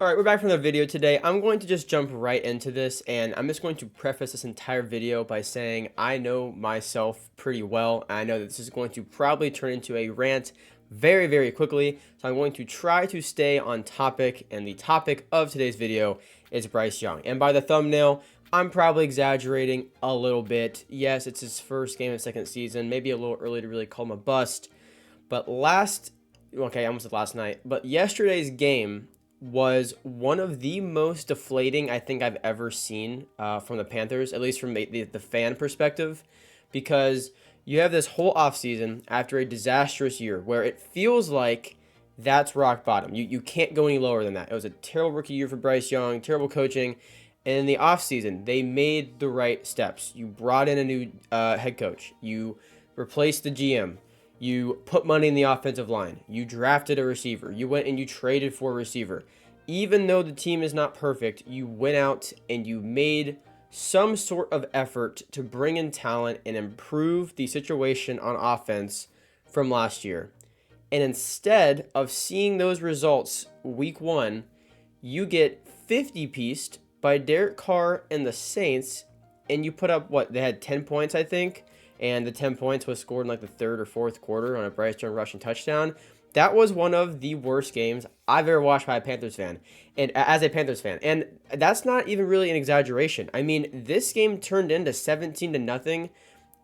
All right, we're back from the video today. I'm going to just jump right into this, and I'm just going to preface this entire video by saying I know myself pretty well. And I know that this is going to probably turn into a rant very, very quickly. So I'm going to try to stay on topic, and the topic of today's video is Bryce Young. And by the thumbnail, I'm probably exaggerating a little bit. Yes, it's his first game of second season, maybe a little early to really call him a bust. But I almost said last night, but yesterday's game was one of the most deflating I think I've ever seen from the Panthers, at least from the fan perspective, because you have this whole offseason after a disastrous year where it feels like that's rock bottom. You can't go any lower than that. It was a terrible rookie year for Bryce Young, terrible coaching. And in the offseason, they made the right steps. You brought in a new head coach. You replaced the GM. You put money in the offensive line. You drafted a receiver. You went and you traded for a receiver. Even though the team is not perfect, you went out and you made some sort of effort to bring in talent and improve the situation on offense from last year. And instead of seeing those results week one, you get 50-pieced by Derek Carr and the Saints, and you put up they had 10 points, I think, and the 10 points was scored in like the third or fourth quarter on a Bryce Young rushing touchdown. That was one of the worst games I've ever watched by a Panthers fan, and as a Panthers fan, and that's not even really an exaggeration. I mean, this game turned into 17-0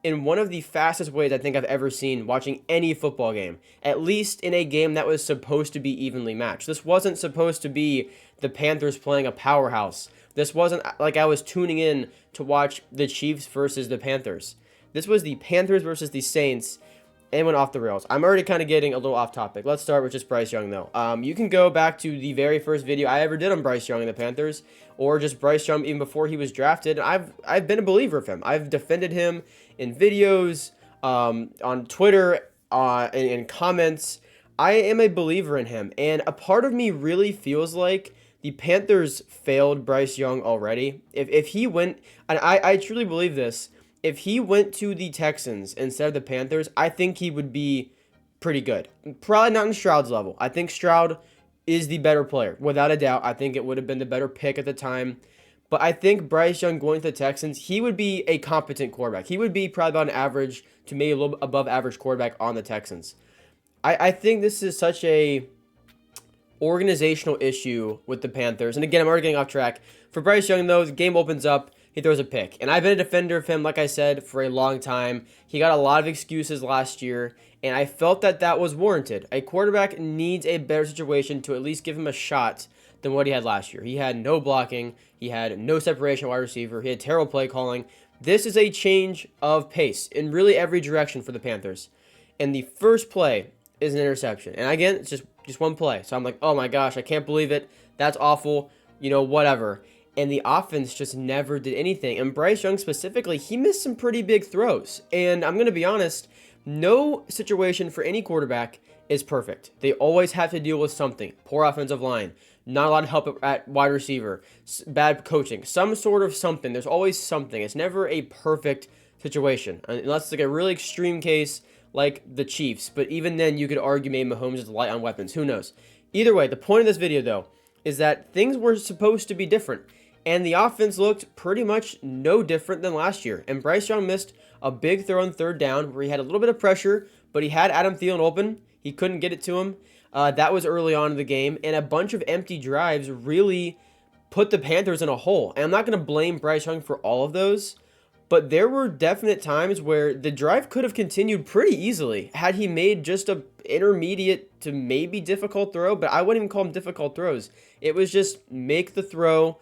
in one of the fastest ways I think I've ever seen watching any football game, at least in a game that was supposed to be evenly matched. This wasn't supposed to be the Panthers playing a powerhouse. This wasn't like I was tuning in to watch the Chiefs versus the Panthers. This was the Panthers versus the Saints, and went off the rails. I'm already kind of getting a little off topic. Let's start with just Bryce Young, though. You can go back to the very first video I ever did on Bryce Young and the Panthers, or just Bryce Young even before he was drafted. I've been a believer of him. I've defended him in videos, on Twitter, in comments. I am a believer in him, and a part of me really feels like the Panthers failed Bryce Young already. If he went, and I truly believe this, if he went to the Texans instead of the Panthers, I think he would be pretty good. Probably not in Stroud's level. I think Stroud is the better player, without a doubt. I think it would have been the better pick at the time. But I think Bryce Young going to the Texans, he would be a competent quarterback. He would be probably about an average to maybe a little above average quarterback on the Texans. I think this is such a organizational issue with the Panthers. And again, I'm already getting off track. For Bryce Young, though, the game opens up. He throws a pick. And I've been a defender of him, like I said, for a long time. He got a lot of excuses last year, and I felt that that was warranted. A quarterback needs a better situation to at least give him a shot than what he had last year. He had no blocking. He had no separation wide receiver. He had terrible play calling. This is a change of pace in really every direction for the Panthers. And the first play is an interception. And again, it's just one play. So I'm like, oh my gosh, I can't believe it. That's awful. Whatever. And the offense just never did anything. And Bryce Young specifically, he missed some pretty big throws. And I'm going to be honest, no situation for any quarterback is perfect. They always have to deal with something. Poor offensive line, not a lot of help at wide receiver, bad coaching, some sort of something. There's always something. It's never a perfect situation, unless it's like a really extreme case like the Chiefs. But even then, you could argue maybe Mahomes is light on weapons. Who knows? Either way, the point of this video, though, is that things were supposed to be different. And the offense looked pretty much no different than last year. And Bryce Young missed a big throw on third down where he had a little bit of pressure, but he had Adam Thielen open. He couldn't get it to him. That was early on in the game. And a bunch of empty drives really put the Panthers in a hole. And I'm not going to blame Bryce Young for all of those, but there were definite times where the drive could have continued pretty easily had he made just a intermediate to maybe difficult throw, but I wouldn't even call them difficult throws. It was just make the throw.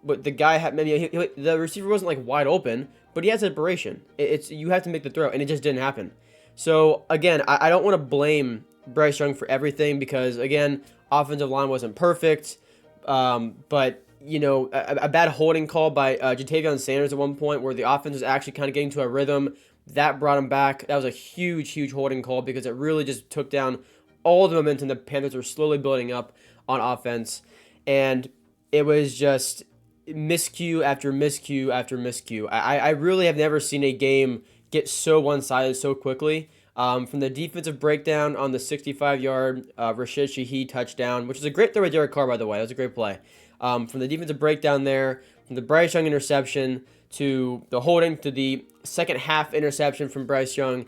But the guy had the receiver wasn't like wide open, but he had separation. It's you have to make the throw, and it just didn't happen. So again, I don't want to blame Bryce Young for everything because again, offensive line wasn't perfect. But a bad holding call by Jatavion Sanders at one point where the offense was actually kind of getting to a rhythm that brought him back. That was a huge holding call because it really just took down all the momentum the Panthers were slowly building up on offense, and it was just miscue after miscue after miscue. I really have never seen a game get so one-sided so quickly. From the defensive breakdown on the 65-yard Rashid Shaheed touchdown, which is a great throw by Derek Carr, by the way. That was a great play. From the defensive breakdown there, from the Bryce Young interception to the holding to the second half interception from Bryce Young,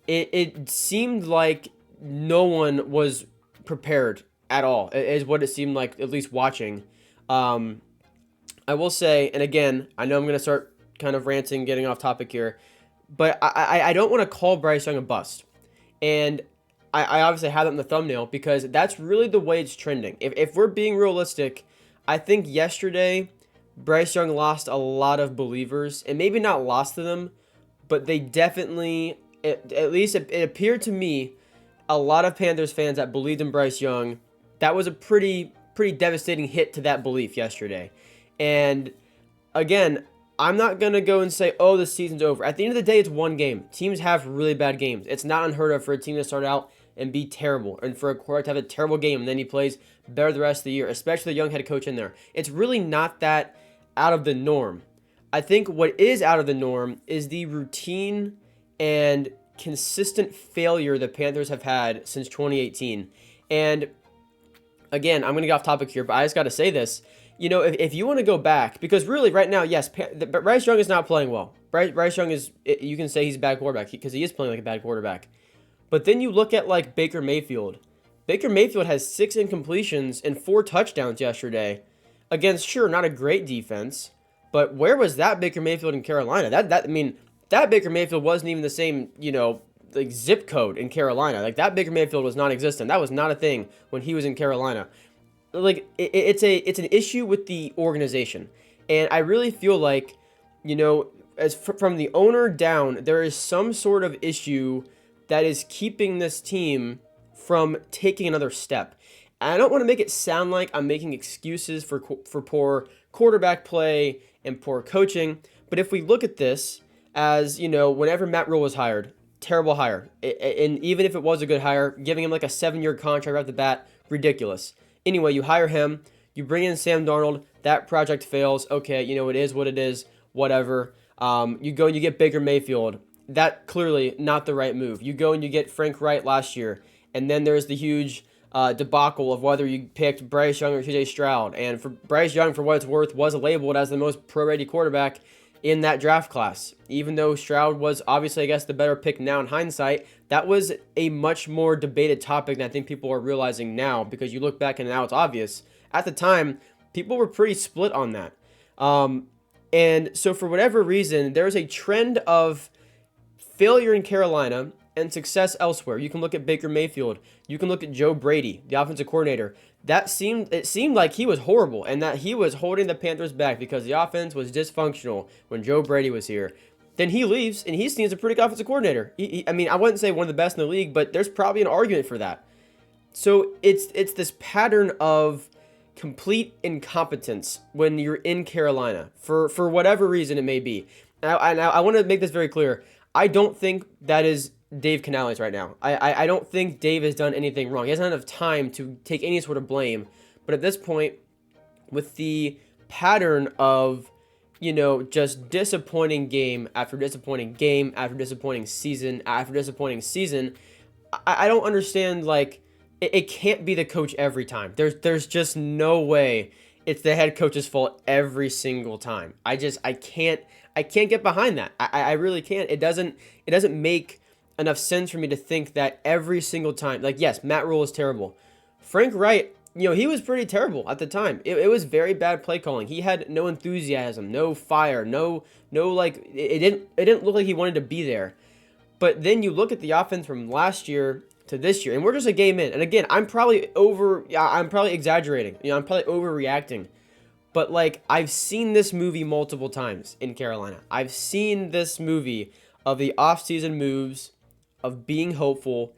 it seemed like no one was prepared at all, is what it seemed like, at least watching. I will say, and again, I know I'm going to start kind of ranting, getting off topic here, but I don't want to call Bryce Young a bust. And I obviously have that in the thumbnail because that's really the way it's trending. If we're being realistic, I think yesterday Bryce Young lost a lot of believers, and maybe not lost to them, but they definitely, at least it appeared to me, a lot of Panthers fans that believed in Bryce Young, that was a pretty devastating hit to that belief yesterday. And again, I'm not going to go and say, oh, the season's over. At the end of the day, it's one game. Teams have really bad games. It's not unheard of for a team to start out and be terrible, and for a quarterback to have a terrible game, and then he plays better the rest of the year, especially the young head coach in there. It's really not that out of the norm. I think what is out of the norm is the routine and consistent failure the Panthers have had since 2018. And again, I'm going to get off topic here, but I just got to say this. You know, if you want to go back, because really right now, yes, Bryce Young is not playing well. Bryce Young is, you can say he's a bad quarterback because he is playing like a bad quarterback. But then you look at like Baker Mayfield. Baker Mayfield has 6 incompletions and 4 touchdowns yesterday against, sure, not a great defense, but where was that Baker Mayfield in Carolina? That Baker Mayfield wasn't even the same, like zip code in Carolina. Like that Baker Mayfield was non-existent. That was not a thing when he was in Carolina. Like it's an issue with the organization, and I really feel like, from the owner down, there is some sort of issue that is keeping this team from taking another step. And I don't want to make it sound like I'm making excuses for poor quarterback play and poor coaching, but if we look at this as, whenever Matt Rule was hired, terrible hire, and even if it was a good hire, giving him like a 7-year contract right off the bat, ridiculous. Anyway, you hire him, you bring in Sam Darnold, that project fails. Okay, it is what it is, whatever. You go and you get Baker Mayfield. That clearly not the right move. You go and you get Frank Wright last year, and then there's the huge debacle of whether you picked Bryce Young or CJ Stroud. And for Bryce Young, for what it's worth, was labeled as the most pro-ready quarterback in that draft class. Even though Stroud was obviously, I guess, the better pick now in hindsight, that was a much more debated topic than I think people are realizing now, because you look back and now it's obvious. At the time, people were pretty split on that. And so for whatever reason, there's a trend of failure in Carolina and success elsewhere. You can look at Baker Mayfield. You can look at Joe Brady, the offensive coordinator. It seemed like he was horrible and that he was holding the Panthers back because the offense was dysfunctional when Joe Brady was here. Then he leaves, and he seems a pretty good offensive coordinator. I wouldn't say one of the best in the league, but there's probably an argument for that. So it's this pattern of complete incompetence when you're in Carolina, for whatever reason it may be. Now, I want to make this very clear. I don't think that is Dave Canales right now. I don't think Dave has done anything wrong. He hasn't had enough time to take any sort of blame. But at this point, with the pattern of, just disappointing game after disappointing game after disappointing season after disappointing season, I don't understand, it can't be the coach every time. There's just no way it's the head coach's fault every single time. I can't get behind that. I really can't. It doesn't make enough sense for me to think that every single time, yes, Matt Rule is terrible. Frank Wright, he was pretty terrible at the time. It was very bad play calling. He had no enthusiasm, no fire, it didn't look like he wanted to be there. But then you look at the offense from last year to this year, and we're just a game in. And again, I'm probably exaggerating. I'm probably overreacting. But I've seen this movie multiple times in Carolina. I've seen this movie of the offseason moves, of being hopeful,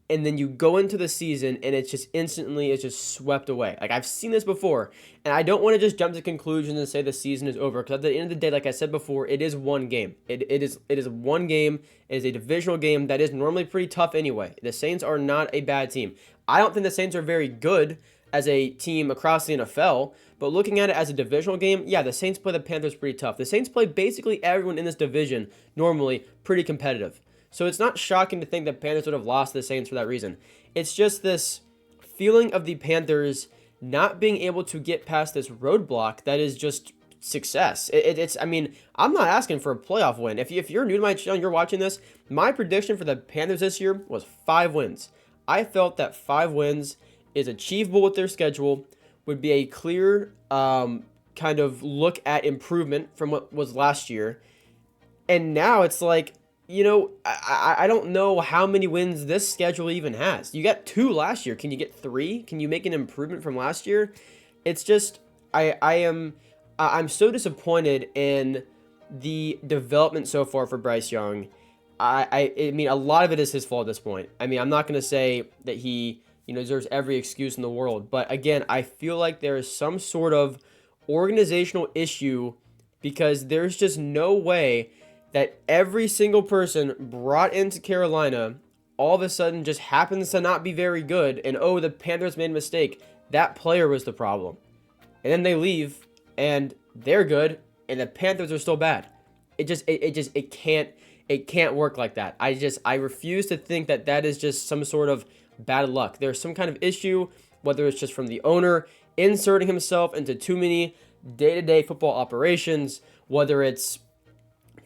and then you go into the season and it's just swept away. I've seen this before, and I don't want to just jump to conclusions and say the season is over, because at the end of the day, like I said before, it is one game. It is one game. It is a divisional game that is normally pretty tough anyway. The Saints are not a bad team. I don't think the Saints are very good as a team across the NFL, but looking at it as a divisional game, yeah, the Saints play the Panthers pretty tough. The Saints play basically everyone in this division normally pretty competitive. So it's not shocking to think that Panthers would have lost to the Saints for that reason. It's just this feeling of the Panthers not being able to get past this roadblock that is just success. I mean, I'm not asking for a playoff win. If you're new to my channel and you're watching this, my prediction for the Panthers this year was 5 wins. I felt that 5 wins is achievable with their schedule, would be a clear kind of look at improvement from what was last year. And now it's like, I don't know how many wins this schedule even has. You got 2 last year. Can you get 3? Can you make an improvement from last year? It's just, I'm so disappointed in the development so far for Bryce Young. I mean, a lot of it is his fault at this point. I mean, I'm not going to say that he, deserves every excuse in the world. But again, I feel like there is some sort of organizational issue because there's just no way that every single person brought into Carolina all of a sudden just happens to not be very good. And, oh, the Panthers made a mistake. That player was the problem. And then they leave and they're good and the Panthers are still bad. It can't work like that. I refuse to think that that is just some sort of bad luck. There's some kind of issue, whether it's just from the owner inserting himself into too many day-to-day football operations, whether it's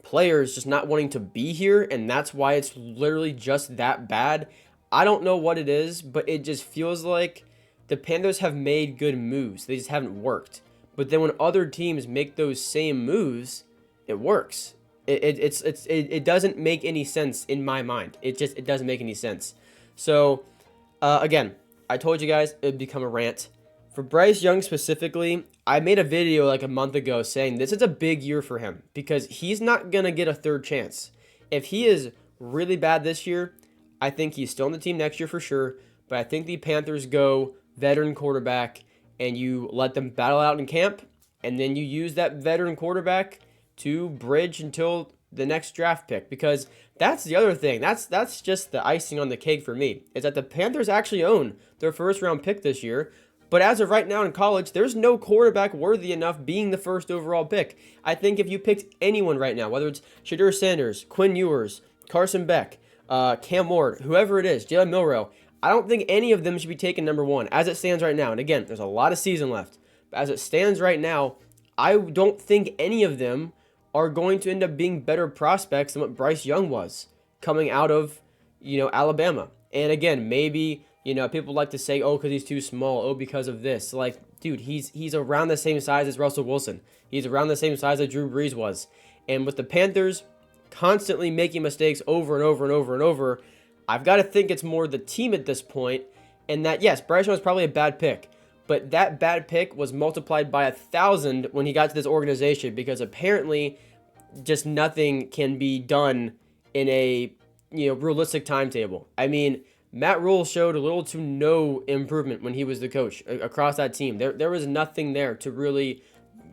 players just not wanting to be here, and that's why it's literally just that bad. I don't know what it is, but it just feels like the Panthers have made good moves. They just haven't worked. But then when other teams make those same moves, it works. It doesn't make any sense in my mind. It doesn't make any sense. So, again, I told you guys it would become a rant. For Bryce Young specifically, I made a video like a month ago saying this is a big year for him because he's not going to get a third chance. If he is really bad this year, I think he's still on the team next year for sure, but I think the Panthers go veteran quarterback and you let them battle out in camp, and then you use that veteran quarterback to bridge until the next draft pick, because that's the other thing. That's just the icing on the cake for me, is that the Panthers actually own their first round pick this year. But as of right now in college, there's no quarterback worthy enough being the first overall pick. I think if you picked anyone right now, whether it's Shedeur Sanders, Quinn Ewers, Carson Beck, Cam Ward, whoever it is, Jalen Milroe, I don't think any of them should be taken number 1 as it stands right now. And again, there's a lot of season left. But as it stands right now, I don't think any of them are going to end up being better prospects than what Bryce Young was coming out of, Alabama. And again, maybe, people like to say, oh, because he's too small. Oh, because of this. Like, dude, he's around the same size as Russell Wilson. He's around the same size that Drew Brees was. And with the Panthers constantly making mistakes over and over and over and over, I've got to think it's more the team at this point. And that, yes, Bryce Young was probably a bad pick. But that bad pick was multiplied by 1,000 when he got to this organization, because apparently just nothing can be done in a realistic timetable. I mean, Matt Rule showed a little to no improvement when he was the coach across that team. There was nothing there to really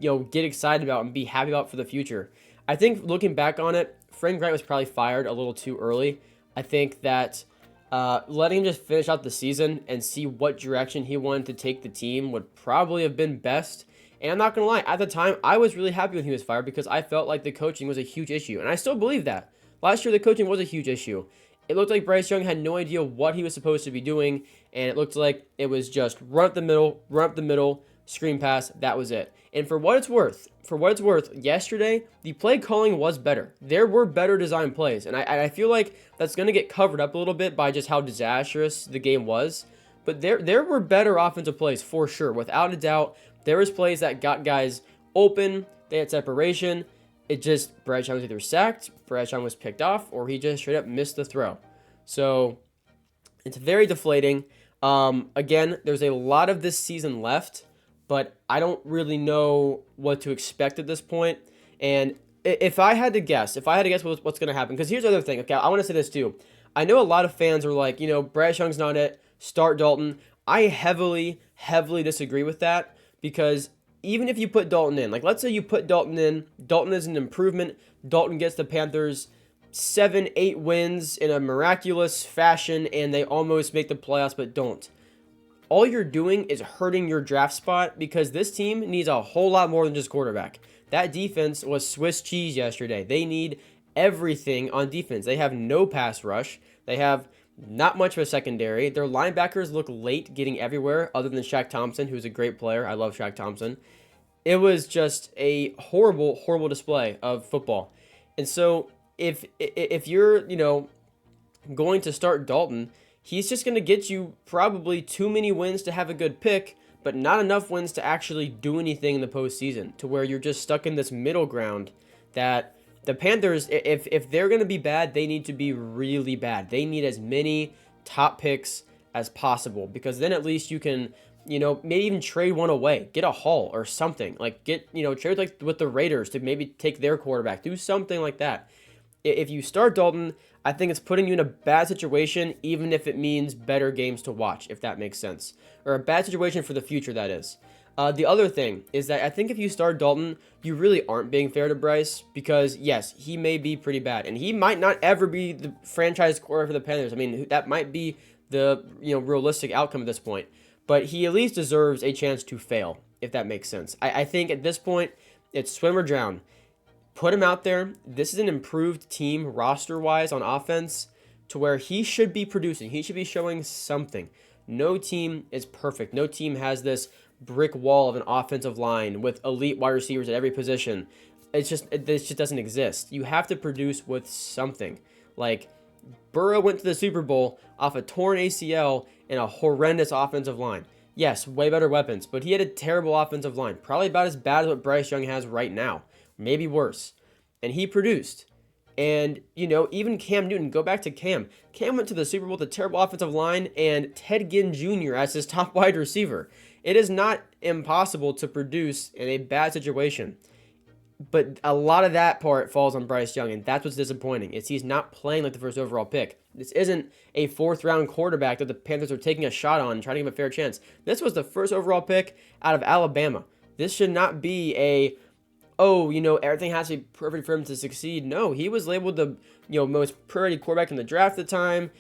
get excited about and be happy about for the future. I think looking back on it, Frank Wright was probably fired a little too early. I think that letting him just finish out the season and see what direction he wanted to take the team would probably have been best. And I'm not going to lie, at the time, I was really happy when he was fired because I felt like the coaching was a huge issue. And I still believe that. Last year, the coaching was a huge issue. It looked like Bryce Young had no idea what he was supposed to be doing. And it looked like it was just run up the middle, screen pass, that was it. And for what it's worth, yesterday, the play calling was better. There were better design plays. And I feel like that's going to get covered up a little bit by just how disastrous the game was. But there were better offensive plays for sure. Without a doubt, there was plays that got guys open. They had separation. It just, Bryce Young was either sacked, Bryce Young was picked off, or he just straight up missed the throw. So it's very deflating. Again, there's a lot of this season left, but I don't really know what to expect at this point. And if I had to guess what's going to happen, because here's the other thing. Okay, I want to say this too. I know a lot of fans are like, Bryce Young's not it. Start Dalton. I heavily disagree with that, because even if you put Dalton in, like let's say you put Dalton in, Dalton is an improvement. Dalton gets the Panthers 7-8 wins in a miraculous fashion, and they almost make the playoffs, but don't. All you're doing is hurting your draft spot, because this team needs a whole lot more than just quarterback. That defense was Swiss cheese yesterday. They need everything on defense. They have no pass rush. They have not much of a secondary. Their linebackers look late getting everywhere, other than Shaq Thompson, who's a great player. I love Shaq Thompson. It was just a horrible, horrible display of football. And so if you're, going to start Dalton, he's just going to get you probably too many wins to have a good pick, but not enough wins to actually do anything in the postseason, to where you're just stuck in this middle ground that the Panthers, if they're going to be bad, they need to be really bad. They need as many top picks as possible, because then at least you can, maybe even trade one away, get a haul or something, like trade like with the Raiders to maybe take their quarterback, do something like that. If you start Dalton, I think it's putting you in a bad situation, even if it means better games to watch, if that makes sense, or a bad situation for the future, that is. The other thing is that I think if you start Dalton, you really aren't being fair to Bryce, because yes, he may be pretty bad, and he might not ever be the franchise quarterback for the Panthers. I mean, that might be the realistic outcome at this point, but he at least deserves a chance to fail, if that makes sense. I think at this point, it's swim or drown. Put him out there. This is an improved team roster-wise on offense, to where he should be producing. He should be showing something. No team is perfect. No team has this brick wall of an offensive line with elite wide receivers at every position. This just doesn't exist. You have to produce with something. Like, Burrow went to the Super Bowl off a torn ACL and a horrendous offensive line. Yes, way better weapons, but he had a terrible offensive line. Probably about as bad as what Bryce Young has right now. Maybe worse. And he produced. And, even Cam Newton, go back to Cam. Cam went to the Super Bowl with a terrible offensive line and Ted Ginn Jr. as his top wide receiver. It is not impossible to produce in a bad situation. But a lot of that part falls on Bryce Young, and that's what's disappointing, is he's not playing like the first overall pick. This isn't a fourth-round quarterback that the Panthers are taking a shot on and trying to give him a fair chance. This was the first overall pick out of Alabama. This should not be everything has to be perfect for him to succeed. No, he was labeled the, most priority quarterback in the draft at the time.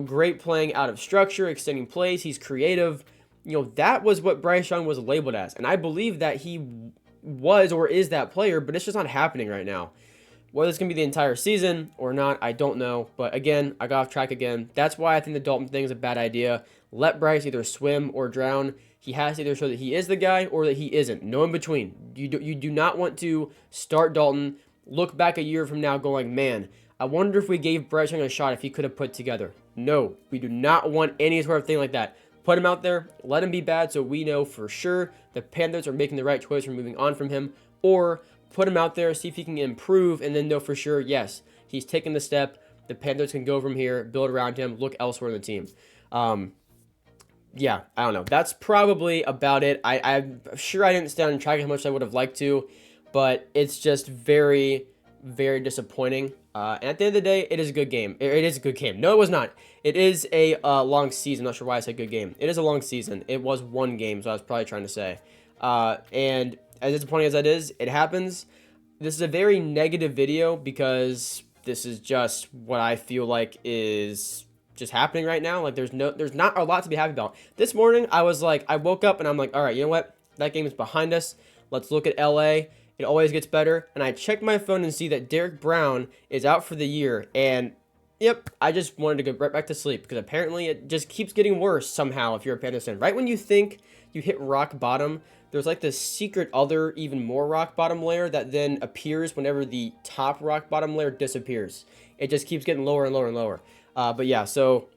Great playing out of structure, extending plays. He's creative. That was what Bryce Young was labeled as. And I believe that he was or is that player, but it's just not happening right now. Whether it's going to be the entire season or not, I don't know. But again, I got off track again. That's why I think the Dalton thing is a bad idea. Let Bryce either swim or drown. He has to either show that he is the guy or that he isn't. No in between. You do not want to start Dalton, look back a year from now going, man, I wonder if we gave Bryce Young a shot if he could have put together. No, we do not want any sort of thing like that. Put him out there, let him be bad so we know for sure the Panthers are making the right choice for moving on from him, or put him out there, see if he can improve, and then know for sure, yes, he's taken the step. The Panthers can go from here, build around him, look elsewhere in the team. Yeah, I don't know. That's probably about it. I'm sure I didn't stay on track as much as I would have liked to, but it's just very, very disappointing. And at the end of the day, it is a good game. It is a good game. No, it was not. It is a long season. I'm not sure why I said good game. It is a long season. It was one game, so I was probably trying to say. And as disappointing as that is, it happens. This is a very negative video because this is just what I feel like is just happening right now. Like, there's not a lot to be happy about. This morning, I woke up and I'm like, all right, you know what? That game is behind us. Let's look at LA. It always gets better. And I checked my phone and see that Derek Brown is out for the year. And, yep, I just wanted to go right back to sleep because apparently it just keeps getting worse somehow if you're a Panthers fan. Right when you think you hit rock bottom, there's like this secret other, even more rock bottom layer that then appears whenever the top rock bottom layer disappears. It just keeps getting lower and lower and lower. But yeah, so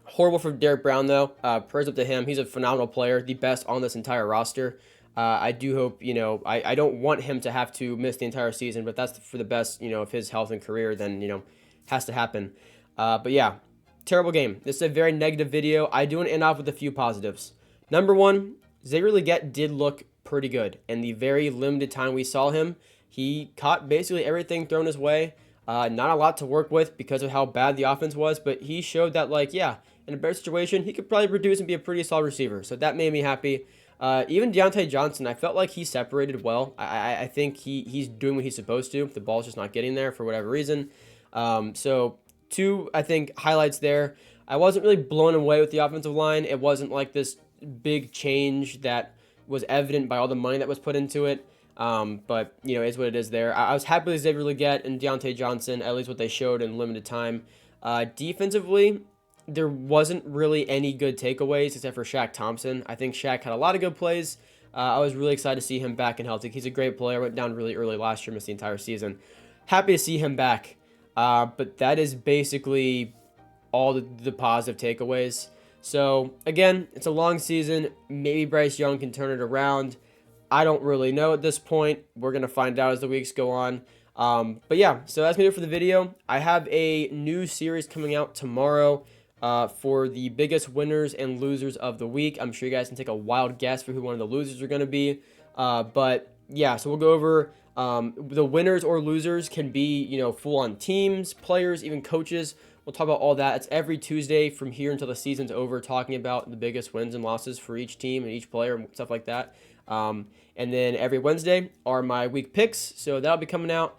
horrible for Derek Brown, though. Prayers up to him. He's a phenomenal player, the best on this entire roster. I do hope, I don't want him to have to miss the entire season, but that's for the best, of his health and career, then, has to happen. But yeah, terrible game. This is a very negative video. I do want to end off with a few positives. Number one, Xavier Legette did look pretty good. In the very limited time we saw him, he caught basically everything thrown his way. Not a lot to work with because of how bad the offense was, but he showed that, in a better situation, he could probably produce and be a pretty solid receiver. So that made me happy. Even Deontay Johnson, I felt like he separated well. I think he's doing what he's supposed to. The ball's just not getting there for whatever reason. So two, I think, highlights there. I wasn't really blown away with the offensive line. It wasn't like this big change that was evident by all the money that was put into it. But, you know, it's what it is there. I was happy with Xavier Legette and Deontay Johnson, at least what they showed in limited time. Defensively, there wasn't really any good takeaways except for Shaq Thompson. I think Shaq had a lot of good plays. I was really excited to see him back and healthy. He's a great player. Went down really early last year, missed the entire season. Happy to see him back. But that is basically all the positive takeaways. So, again, it's a long season. Maybe Bryce Young can turn it around. I don't really know at this point. We're going to find out as the weeks go on. But yeah, so that's going to do it for the video. I have a new series coming out tomorrow for the biggest winners and losers of the week. I'm sure you guys can take a wild guess for who one of the losers are going to be. But yeah, so we'll go over the winners or losers can be, you know, full-on teams, players, even coaches. We'll talk about all that. It's every Tuesday from here until the season's over, talking about the biggest wins and losses for each team and each player and stuff like that. And then every Wednesday are my week picks, so that'll be coming out.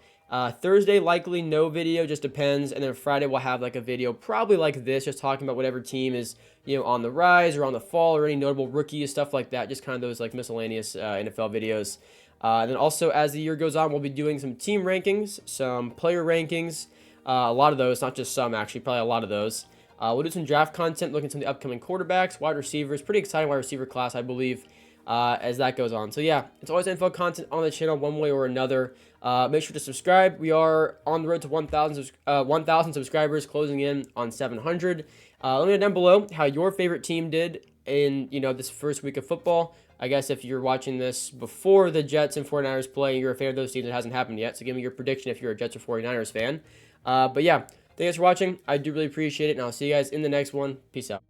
Thursday, likely no video, just depends. And then Friday, we'll have like a video probably like this, just talking about whatever team is, you know, on the rise or on the fall or any notable rookies, stuff like that. Just kind of those like miscellaneous NFL videos. And then also, as the year goes on, we'll be doing some team rankings, some player rankings, a lot of those, not just some actually, probably a lot of those. We'll do some draft content, looking at some of the upcoming quarterbacks, wide receivers, pretty exciting wide receiver class, I believe, as that goes on. So yeah, it's always info content on the channel one way or another. Make sure to subscribe. We are on the road to 1,000 subscribers, closing in on 700. Let me know down below how your favorite team did in, you know, this first week of football. I guess if you're watching this before the Jets and 49ers play, you're a fan of those teams, it hasn't happened yet. So give me your prediction if you're a Jets or 49ers fan. But yeah, thanks for watching. I do really appreciate it, and I'll see you guys in the next one. Peace out.